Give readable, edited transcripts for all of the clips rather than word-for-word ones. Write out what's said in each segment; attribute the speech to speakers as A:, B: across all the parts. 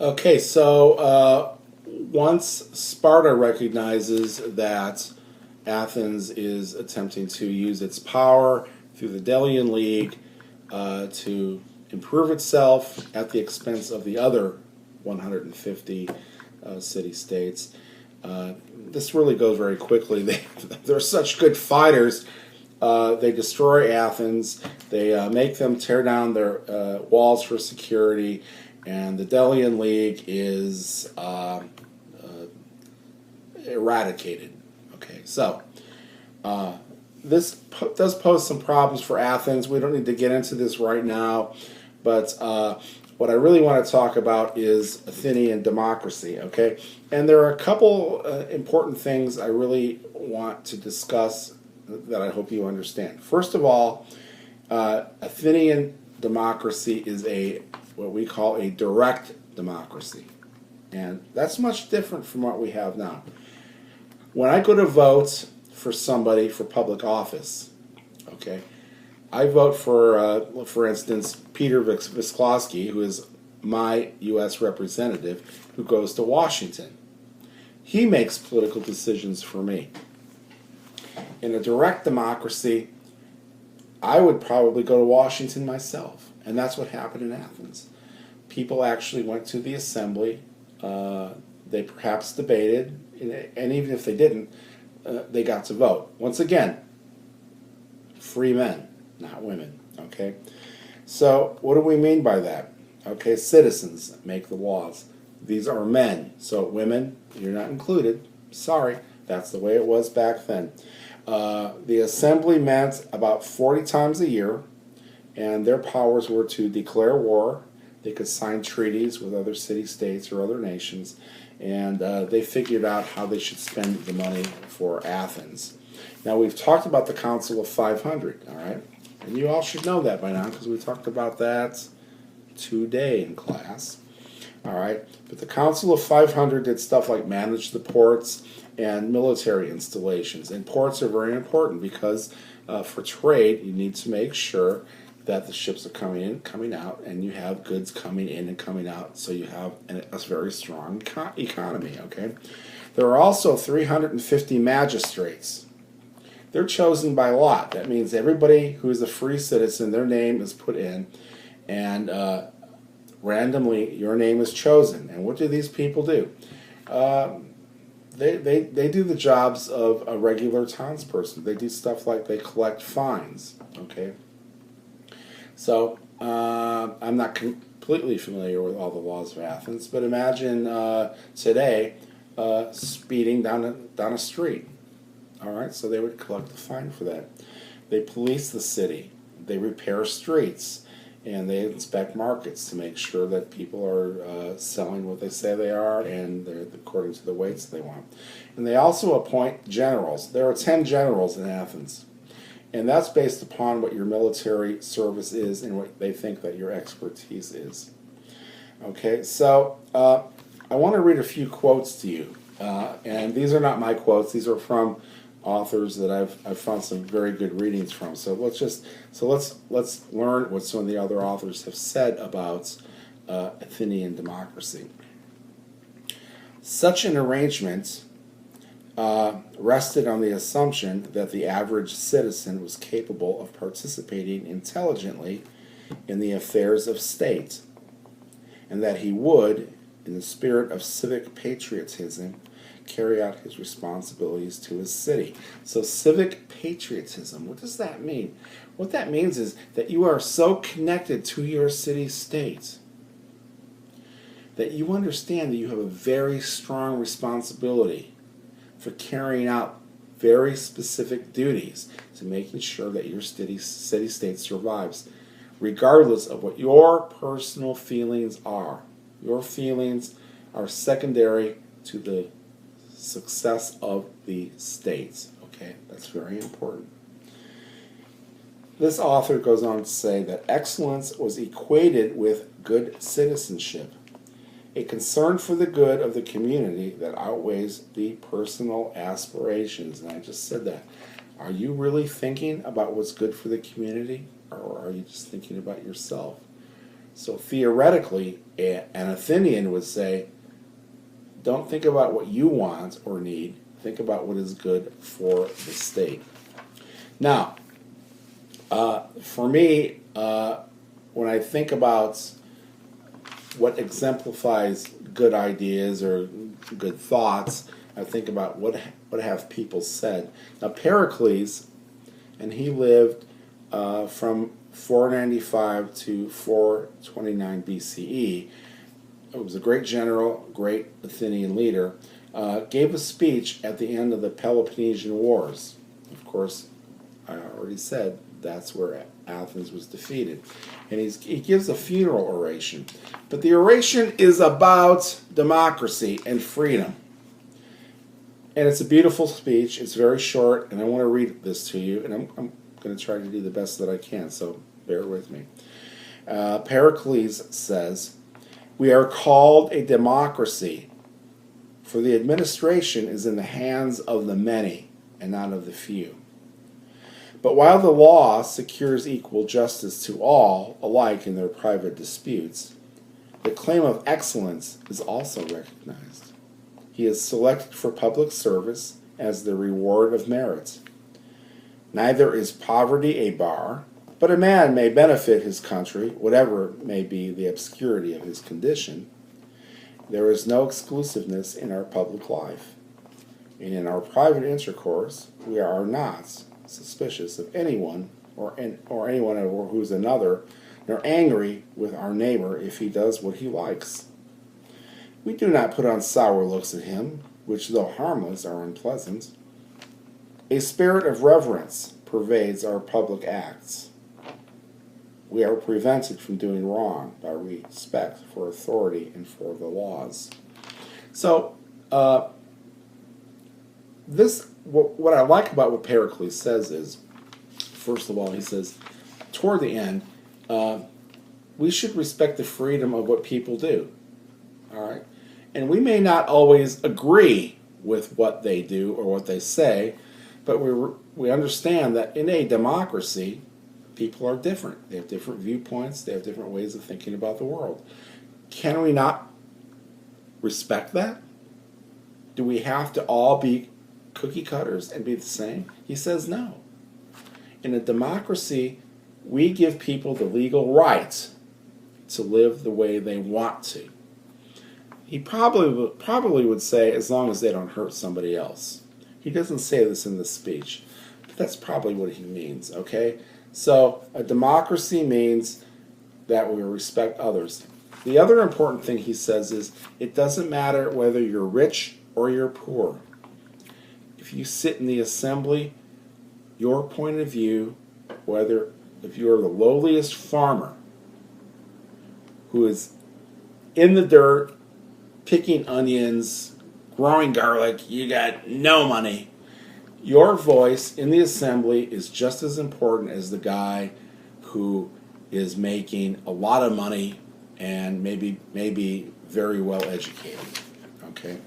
A: Okay, so once Sparta recognizes that Athens is attempting to use its power through the Delian League to improve itself at the expense of the other 150 city-states, this really goes very quickly. They're such good fighters. They destroy Athens. They make them tear down their walls for security, and the Delian League is eradicated. Okay, so this does pose some problems for Athens. We don't need to get into this right now, but what I really want to talk about is Athenian democracy. Okay, and there are a couple important things I really want to discuss that I hope you understand. First of all, Athenian democracy is what we call a direct democracy, and that's much different from what we have now. When I go to vote for somebody for public office, okay, I vote for instance, Peter Visklosky, who is my U.S. representative, who goes to Washington. He makes political decisions for me. In a direct democracy, I would probably go to Washington myself, and that's what happened in Athens. People actually went to the assembly. They perhaps debated, and even if they didn't, they got to vote. Once again, free men, not women. Okay, so what do we mean by that? Okay, citizens make the laws. These are men, so women, you're not included. Sorry, that's the way it was back then. The assembly met about 40 times a year, and their powers were to declare war. They could sign treaties with other city-states or other nations, and they figured out how they should spend the money for Athens. Now, we've talked about the Council of 500, all right? And you all should know that by now because we talked about that today in class, all right? But the Council of 500 did stuff like manage the ports and military installations. And ports are very important because for trade, you need to make sure that the ships are coming in, coming out, and you have goods coming in and coming out, so you have a very strong economy, okay? There are also 350 magistrates. They're chosen by lot. That means everybody who is a free citizen, their name is put in, and randomly your name is chosen. And what do these people do? They do the jobs of a regular townsperson. They do stuff like they collect fines, okay? So I'm not completely familiar with all the laws of Athens, but imagine today speeding down a street. All right, so they would collect a fine for that. They police the city. They repair streets, and they inspect markets to make sure that people are selling what they say they are, and they're according to the weights they want. And they also appoint generals. There are 10 generals in Athens. And that's based upon what your military service is and what they think that your expertise is. Okay, so I want to read a few quotes to you. And these are not my quotes. These are from authors that I've found some very good readings from. So let's learn what some of the other authors have said about Athenian democracy. Such an arrangement rested on the assumption that the average citizen was capable of participating intelligently in the affairs of state, and that he would, in the spirit of civic patriotism, carry out his responsibilities to his city. So civic patriotism, what does that mean? What that means is that you are so connected to your city-state that you understand that you have a very strong responsibility for carrying out very specific duties to making sure that your city-state survives, regardless of what your personal feelings are. Your feelings are secondary to the success of the states. Okay, that's very important. This author goes on to say that excellence was equated with good citizenship, a concern for the good of the community that outweighs the personal aspirations. And I just said that. Are you really thinking about what's good for the community, or are you just thinking about yourself? So theoretically, an Athenian would say, don't think about what you want or need, think about what is good for the state. Now, for me, when I think about what exemplifies good ideas or good thoughts, I think about what have people said. Now, Pericles, and he lived from 495 to 429 BCE. It was a great general, great Athenian leader, gave a speech at the end of the Peloponnesian Wars. Of course, I already said that's where Athens was defeated. And he gives a funeral oration. But the oration is about democracy and freedom. And it's a beautiful speech. It's very short, and I want to read this to you, and I'm going to try to do the best that I can, so bear with me. Pericles says, "We are called a democracy, for the administration is in the hands of the many and not of the few. But while the law secures equal justice to all, alike in their private disputes, the claim of excellence is also recognized. He is selected for public service as the reward of merit. Neither is poverty a bar, but a man may benefit his country, whatever may be the obscurity of his condition. There is no exclusiveness in our public life, and in our private intercourse we are not suspicious of anyone or anyone who's another, nor angry with our neighbor if he does what he likes. We do not put on sour looks at him, which, though harmless, are unpleasant. A spirit of reverence pervades our public acts. We are prevented from doing wrong by respect for authority and for the laws." So, what I like about what Pericles says is, first of all, he says, toward the end, we should respect the freedom of what people do. All right? And we may not always agree with what they do or what they say, but we understand that in a democracy, people are different. They have different viewpoints. They have different ways of thinking about the world. Can we not respect that? Do we have to all be cookie cutters and be the same? He says no. In a democracy, we give people the legal right to live the way they want to. He probably would say, as long as they don't hurt somebody else. He doesn't say this in the speech, but that's probably what he means, okay? So a democracy means that we respect others. The other important thing he says is, it doesn't matter whether you're rich or you're poor. If you sit in the assembly, your point of view, whether if you're the lowliest farmer who is in the dirt, picking onions, growing garlic, you got no money, your voice in the assembly is just as important as the guy who is making a lot of money and maybe very well educated. Okay.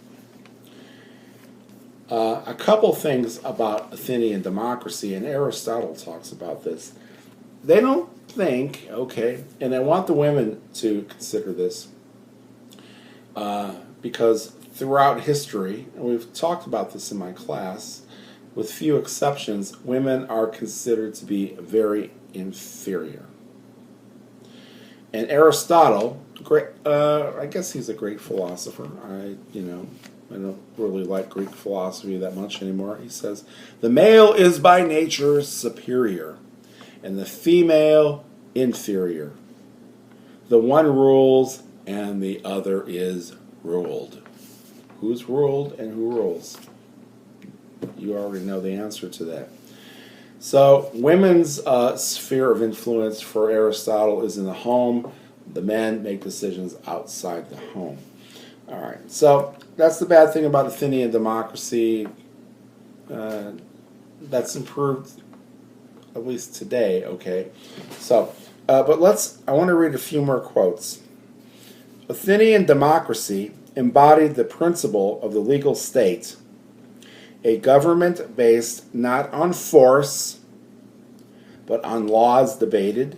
A: A couple things about Athenian democracy, and Aristotle talks about this. They don't think, okay, and I want the women to consider this, because throughout history, and we've talked about this in my class, with few exceptions, women are considered to be very inferior. And Aristotle, I guess he's a great philosopher. I don't really like Greek philosophy that much anymore. He says, the male is by nature superior, and the female inferior. The one rules, and the other is ruled. Who's ruled and who rules? You already know the answer to that. So women's sphere of influence for Aristotle is in the home. The men make decisions outside the home. All right, so that's the bad thing about Athenian democracy. That's improved, at least today, okay? So, but I want to read a few more quotes. Athenian democracy embodied the principle of the legal state, a government based not on force, but on laws debated,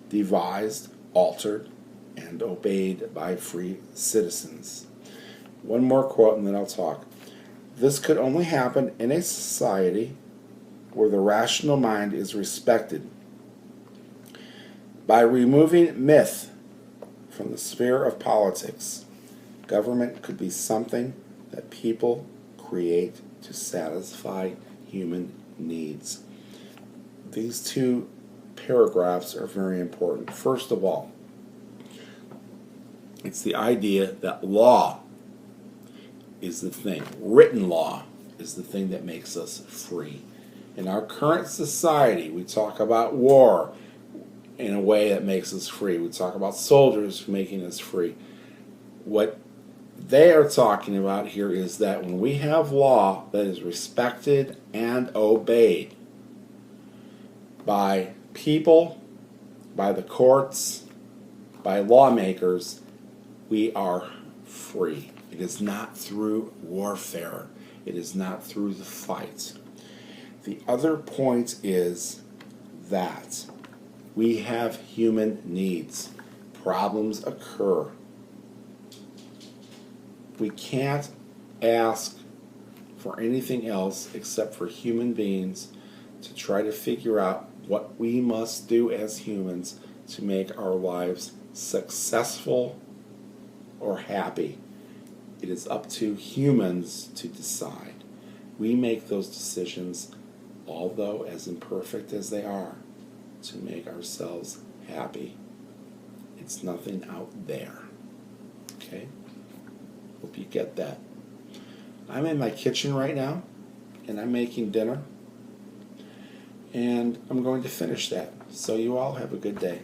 A: devised, altered, and obeyed by free citizens. One more quote and then I'll talk. This could only happen in a society where the rational mind is respected. By removing myth from the sphere of politics, government could be something that people create to satisfy human needs. These two paragraphs are very important. First of all, it's the idea that law is the thing. Written law is the thing that makes us free. In our current society, we talk about war in a way that makes us free. We talk about soldiers making us free. What they are talking about here is that when we have law that is respected and obeyed by people, by the courts, by lawmakers, we are free. It is not through warfare. It is not through the fight. The other point is that we have human needs. Problems occur. We can't ask for anything else except for human beings to try to figure out what we must do as humans to make our lives successful or happy. It is up to humans to decide. We make those decisions, although as imperfect as they are, to make ourselves happy. It's nothing out there. Okay? Hope you get that. I'm in my kitchen right now, and I'm making dinner, and I'm going to finish that. So you all have a good day.